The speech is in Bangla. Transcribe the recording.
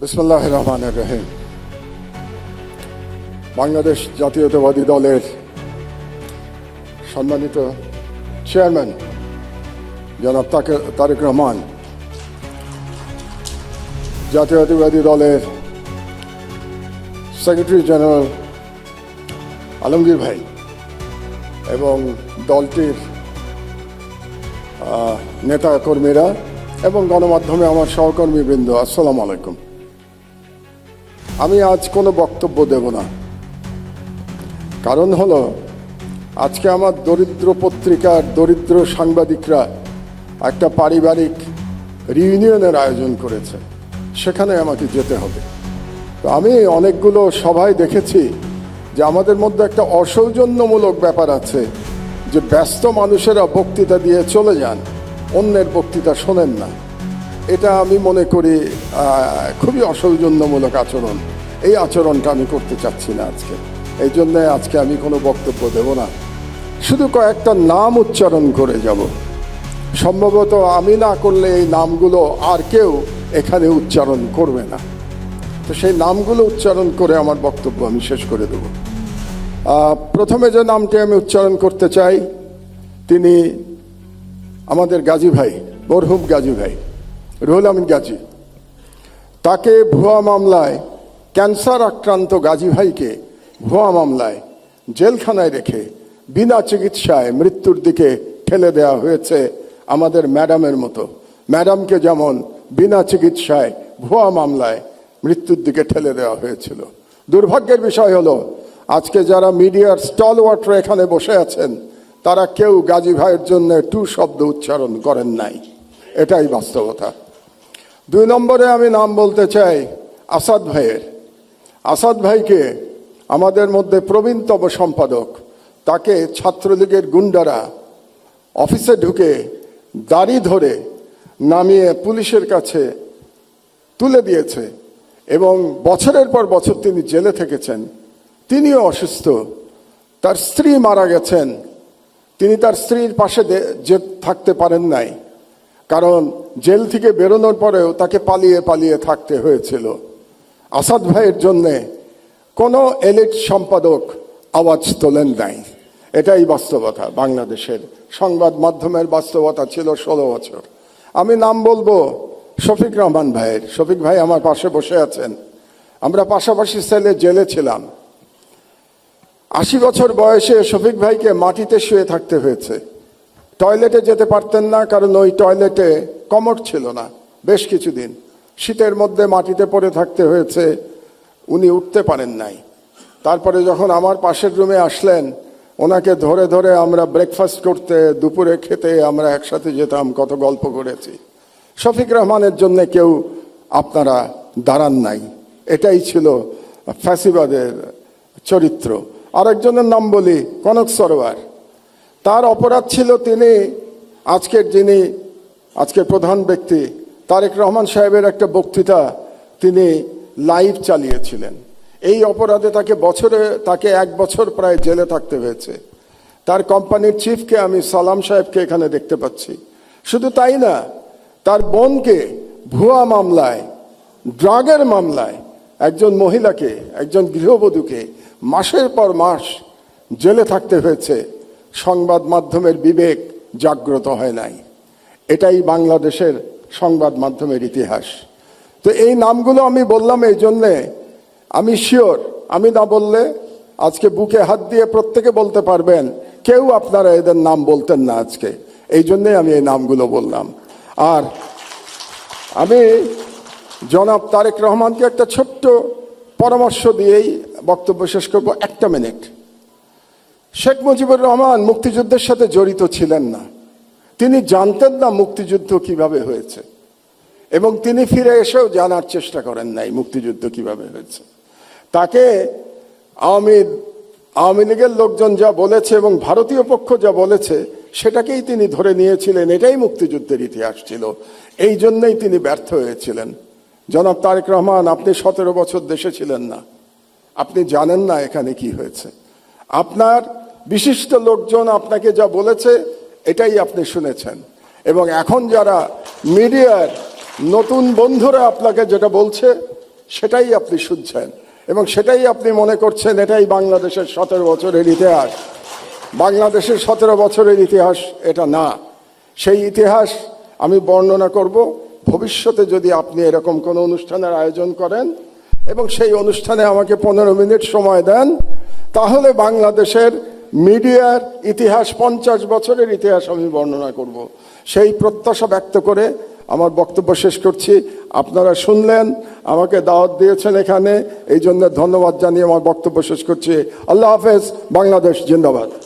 বিসমিল্লাহির রহমানির রহিম। বাংলাদেশ জাতীয়তাবাদী দলের সম্মানিত চেয়ারম্যান জনাব তারেক রহমান, জাতীয়তাবাদী দলের সেক্রেটারি জেনারেল আলমগীর ভাই এবং দলটির নেতা কর্মীরা এবং গণমাধ্যমে আমার সহকর্মীবৃন্দ, আসসালামু আলাইকুম। আমি আজ কোনো বক্তব্য দেব না, কারণ হলো আজকে আমার দরিদ্র পত্রিকার দরিদ্র সাংবাদিকরা একটা পারিবারিক রিইউনিয়নের আয়োজন করেছে, সেখানে আমাকে যেতে হবে। তো আমি অনেকগুলো সভায় দেখেছি যে আমাদের মধ্যে একটা অসৌজন্যমূলক ব্যাপার আছে, যে ব্যস্ত মানুষেরা বক্তৃতা দিয়ে চলে যান, অন্যের বক্তৃতা শোনেন না। এটা আমি মনে করি খুবই অসৌজন্যমূলক আচরণ। এই আচরণটা আমি করতে চাচ্ছি না আজকে। এই জন্যে আজকে আমি কোনো বক্তব্য দেব না, শুধু কয়েকটা নাম উচ্চারণ করে যাব। সম্ভবত আমি না করলে এই নামগুলো আর কেউ এখানে উচ্চারণ করবে না। তো সেই নামগুলো উচ্চারণ করে আমার বক্তব্য আমি শেষ করে দেব। প্রথমে যে নামটি আমি উচ্চারণ করতে চাই, তিনি আমাদের গাজী ভাই, মরহুম গাজী ভাই রুহুল আমিন গাজী। তাকে ভুয়া মামলায়, ক্যান্সার আক্রান্ত গাজী ভাইকে ভুয়া মামলায় জেলখানায় রেখে বিনা চিকিৎসায় মৃত্যুর দিকে ঠেলে দেওয়া হয়েছে। আমাদের ম্যাডামের মতো, ম্যাডামকে যেমন বিনা চিকিৎসায় ভুয়া মামলায় মৃত্যুর দিকে ঠেলে দেওয়া হয়েছিল। দুর্ভাগ্যের বিষয় হলো আজকে যারা মিডিয়ার স্টলওয়ার্টার এখানে বসে আছেন, তারা কেউ গাজী ভাইয়ের জন্য টু শব্দ উচ্চারণ করেন নাই। এটাই বাস্তবতা। 2 নম্বরে আমি নাম বলতে চাই আসাদ ভাইয়ের। আসাদ ভাইকে আমাদের মধ্যে প্রবীণতম সম্পাদক, তাকে ছাত্রলীগের গুন্ডারা অফিসে ঢুকে দাড়ি ধরে নামিয়ে পুলিশের কাছে তুলে দিয়েছে এবং বছরের পর বছর তিনি জেলে থেকেছেন। তিনিও অসুস্থ, তার স্ত্রী মারা গেছেন। তিনি তার স্ত্রীর পাশে যে থাকতে পারেন নাই, কারণ জেল থেকে বেরোনোর পরেও তাকে পালিয়ে পালিয়ে থাকতে হয়েছিল। আসাদ ভাইয়ের জন্যে কোনো এলিট সম্পাদক আওয়াজ তোলেন নাই। এটাই বাস্তবতা। বাংলাদেশের সংবাদ মাধ্যমের বাস্তবতা ছিল 16 বছর। আমি নাম বলবো শফিক রহমান ভাইয়ের। শফিক ভাই আমার পাশে বসে আছেন। আমরা পাশাপাশি সেলে জেলে ছিলাম। 80 বছর বয়সে শফিক ভাইকে মাটিতে শুয়ে থাকতে হয়েছে। টয়লেটে যেতে পারতেন না, কারণ ওই টয়লেটে কমোড ছিল না। বেশ কিছুদিন শীতের মধ্যে মাটিতে পড়ে থাকতে হয়েছে, উনি উঠতে পারেন নাই। তারপরে যখন আমার পাশের রুমে আসলেন, ওনাকে ধরে ধরে আমরা ব্রেকফাস্ট করতে, দুপুরে খেতে আমরা একসাথে যেতাম, কত গল্প করেছি। শফিক রহমানের জন্য কেউ আপনারা দাঁড়ান নাই। এটাই ছিল ফ্যাসিবাদের চরিত্র। আরেকজনের নাম বলি কনক সরোয়ার। তার অপরাধ ছিল তিনি আজকের প্রধান ব্যক্তি তারেক রহমান সাহেবের একটা বক্তৃতা তিনি লাইভ চালিয়েছিলেন। এই অপরাধে তাকে 1 বছর প্রায় জেলে থাকতে হয়েছে। তার কোম্পানির চিফকে আমি সালাম সাহেবকে এখানে দেখতে পাচ্ছি। শুধু তাই না, তার বোনকে ভুয়া মামলায়, ড্রাগের মামলায় একজন মহিলাকে, একজন গৃহবধূকে মাসের পর মাস জেলে থাকতে হয়েছে। সংবাদ মাধ্যমের বিবেক জাগ্রত হয় নাই। এটাই বাংলাদেশের সংবাদ মাধ্যমের ইতিহাস। তো এই নামগুলো আমি বললাম এই জন্যে, আমি শিওর আমি না বললে আজকে বুকে হাত দিয়ে প্রত্যেকে বলতে পারবেন কেউ আপনারা এদের নাম বলতেন না আজকে। এই জন্যে আমি এই নামগুলো বললাম। আর আমি জনাব তারেক রহমানকে একটা ছোট্ট পরামর্শ দিয়েই বক্তব্য শেষ করব। 1 মিনিট। শেখ মুজিবুর রহমান মুক্তিযুদ্ধের সাথে জড়িত ছিলেন না। তিনি জানতেন না মুক্তিযুদ্ধ কিভাবে হয়েছে, এবং তিনি ফিরে এসেও জানার চেষ্টা করেন নাই মুক্তিযুদ্ধ কিভাবে হয়েছে। তাকে আওয়ামী লীগের লোকজন যা বলেছে এবং ভারতীয় পক্ষ যা বলেছে সেটাকেই তিনি ধরে নিয়েছিলেন। এটাই মুক্তিযুদ্ধের ইতিহাস ছিল। এই জন্যই তিনি ব্যর্থ হয়েছিলেন। জনাব তারেক রহমান, আপনি 17 বছর দেশে ছিলেন না, আপনি জানেন না এখানে কি হয়েছে। আপনার বিশিষ্ট লোকজন আপনাকে যা বলেছে এটাই আপনি শুনেছেন, এবং এখন যারা মিডিয়ার নতুন বন্ধুরা আপনাকে যেটা বলছে সেটাই আপনি শুনছেন এবং সেটাই আপনি মনে করছেন এটাই বাংলাদেশের 17 বছরের ইতিহাস। বাংলাদেশের 17 বছরের ইতিহাস এটা না। সেই ইতিহাস আমি বর্ণনা করব ভবিষ্যতে যদি আপনি এরকম কোনো অনুষ্ঠানের আয়োজন করেন এবং সেই অনুষ্ঠানে আমাকে 15 মিনিট সময় দেন, তাহলে বাংলাদেশের মিডিয়ার ইতিহাস 50 বছরের ইতিহাস আমি বর্ণনা করব। সেই প্রত্যাশা ব্যক্ত করে আমার বক্তব্য শেষ করছি। আপনারা শুনলেন, আমাকে দাওয়াত দিয়েছেন এখানে, এই জন্য ধন্যবাদ জানিয়ে আমার বক্তব্য শেষ করছি। আল্লাহ হাফেজ। বাংলাদেশ জিন্দাবাদ।